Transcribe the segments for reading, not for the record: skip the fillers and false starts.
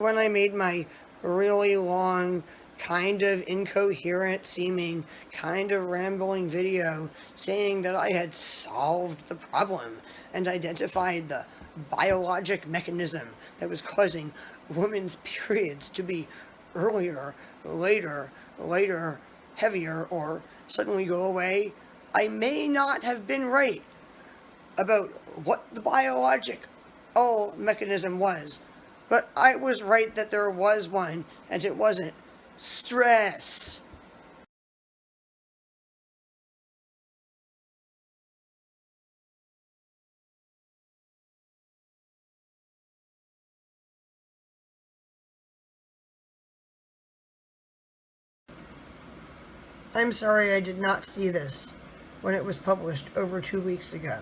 When I made my really long, kind of incoherent seeming, kind of rambling video saying that I had solved the problem and identified the biologic mechanism that was causing women's periods to be earlier, later, heavier, or suddenly go away, I may not have been right about what the biologic mechanism was. But I was right that there was one, and it wasn't stress. I'm sorry I did not see this when it was published over 2 weeks ago.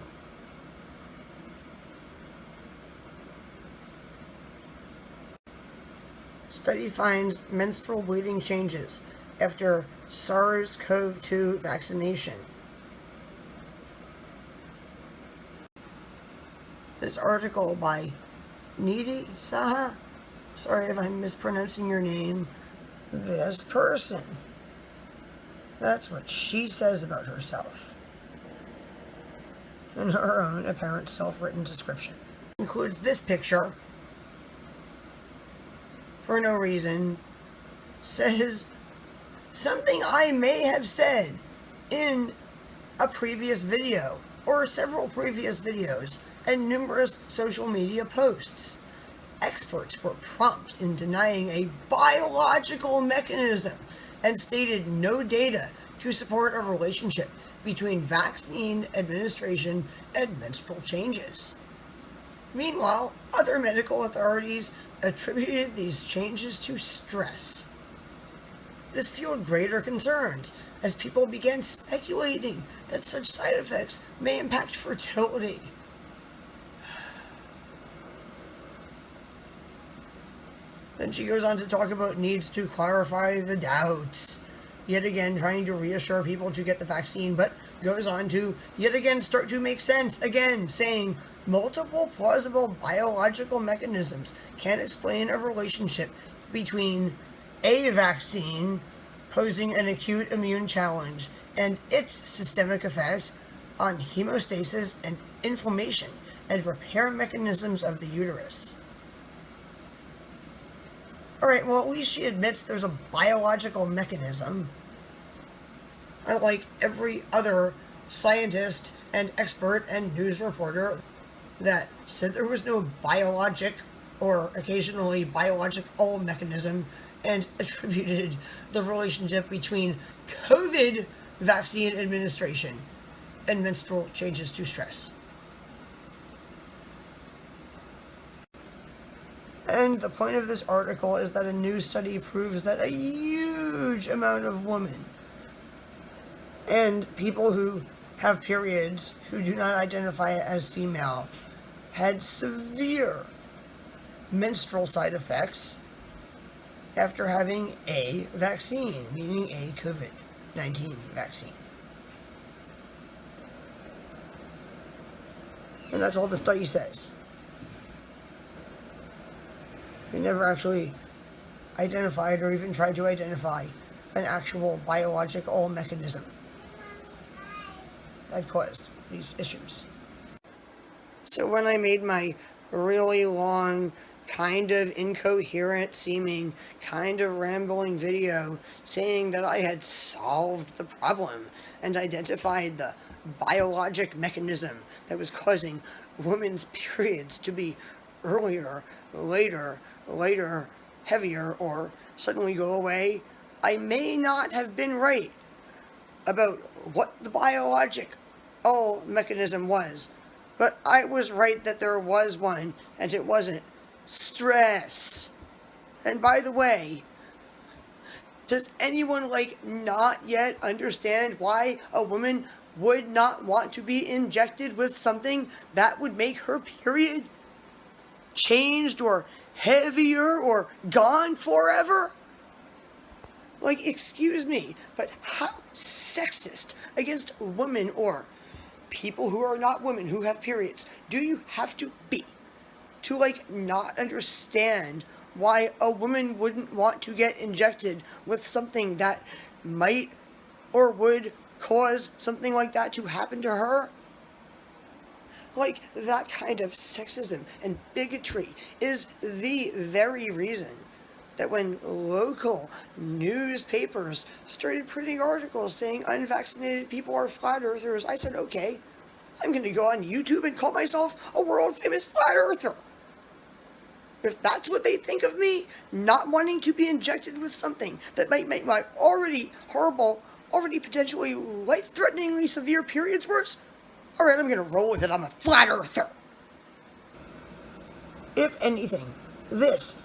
Study finds menstrual bleeding changes after SARS-CoV-2 vaccination. This article by Nidhi Saha, sorry if I'm mispronouncing your name, this person. That's what she says about herself in her own apparent self-written description. Includes this picture for no reason, says something I may have said in a previous video or several previous videos and numerous social media posts. Experts were prompt in denying a biological mechanism and stated no data to support a relationship between vaccine administration and menstrual changes. Meanwhile, other medical authorities attributed these changes to stress. This fueled greater concerns as people began speculating that such side effects may impact fertility. Then she goes on to talk about needs to clarify the doubts, yet again trying to reassure people to get the vaccine, but goes on to yet again start to make sense again, saying multiple plausible biological mechanisms can explain a relationship between a vaccine posing an acute immune challenge and its systemic effect on hemostasis and inflammation and repair mechanisms of the uterus. Alright, well, at least she admits there's a biological mechanism. Unlike every other scientist and expert and news reporter that said there was no biologic or occasionally biological mechanism and attributed the relationship between COVID vaccine administration and menstrual changes to stress. And the point of this article is that a new study proves that a huge amount of women and people who have periods who do not identify as female had severe menstrual side effects after having a vaccine, meaning a COVID-19 vaccine. And that's all the study says. They never actually identified or even tried to identify an actual biological mechanism that caused these issues. So when I made my really long, kind of incoherent seeming, kind of rambling video saying that I had solved the problem and identified the biologic mechanism that was causing women's periods to be earlier, later, heavier, or suddenly go away, I may not have been right about what the biologic mechanism was. But I was right that there was one, and it wasn't stress. And by the way, does anyone not yet understand why a woman would not want to be injected with something that would make her period changed or heavier or gone forever? Excuse me, but how sexist against women or people who are not women who have periods do you have to be to not understand why a woman wouldn't want to get injected with something that might or would cause something like that to happen to her. Like, that kind of sexism and bigotry is the very reason that when local newspapers started printing articles saying unvaccinated people are flat earthers, I said, okay, I'm going to go on YouTube and call myself a world famous flat earther. If that's what they think of me, not wanting to be injected with something that might make my already horrible, already potentially life-threateningly severe periods worse, alright, I'm going to roll with it. I'm a flat earther. If anything, this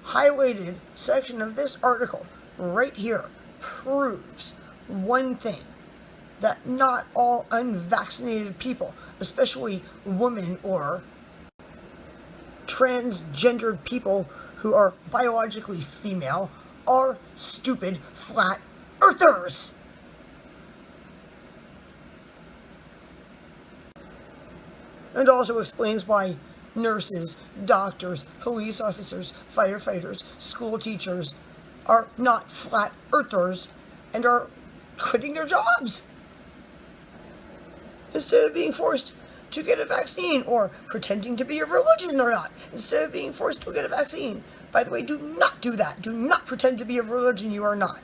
highlighted section of this article right here proves one thing, that not all unvaccinated people, especially women or transgendered people who are biologically female, are stupid flat earthers. And also explains why nurses, doctors, police officers, firefighters, school teachers are not flat earthers and are quitting their jobs instead of being forced to get a vaccine, or pretending to be a religion they're not, instead of being forced to get a vaccine. By the way, do not do that. Do not pretend to be a religion you are not.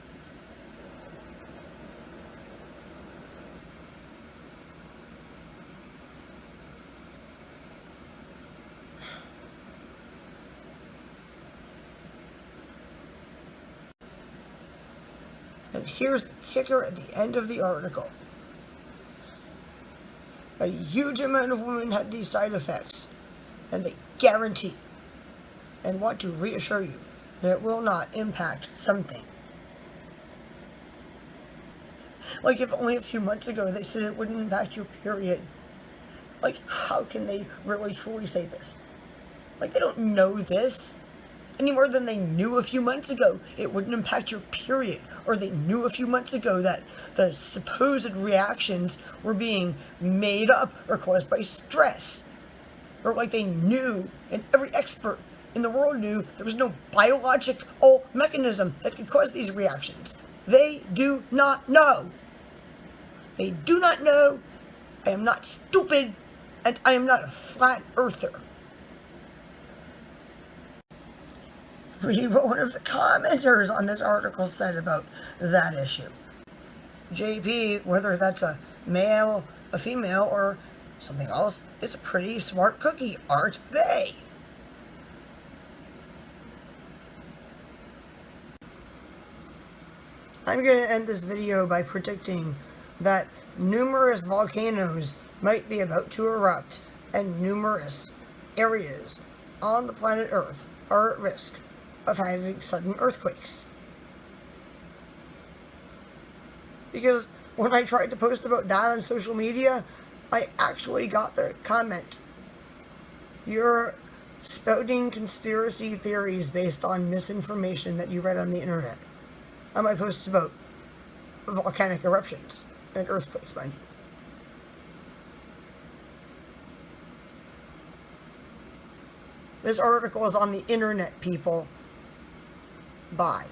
And here's the kicker at the end of the article. A huge amount of women had these side effects, and they guarantee and want to reassure you that it will not impact something. Like, if only a few months ago they said it wouldn't impact your period. Like, how can they really truly say this? Like, they don't know this any more than they knew a few months ago it wouldn't impact your period, or they knew a few months ago that the supposed reactions were being made up or caused by stress, or like they knew, and every expert in the world knew, there was no biological mechanism that could cause these reactions. They do not know. They do not know. I am not stupid, and I am not a flat earther. Read what one of the commenters on this article said about that issue. JP, whether that's a male, a female, or something else, is a pretty smart cookie, aren't they? I'm going to end this video by predicting that numerous volcanoes might be about to erupt, and numerous areas on the planet Earth are at risk of having sudden earthquakes. Because when I tried to post about that on social media, I actually got the comment, "You're spouting conspiracy theories based on misinformation that you read on the internet." On my posts about volcanic eruptions and earthquakes, mind you. This article is on the internet, people. Bye.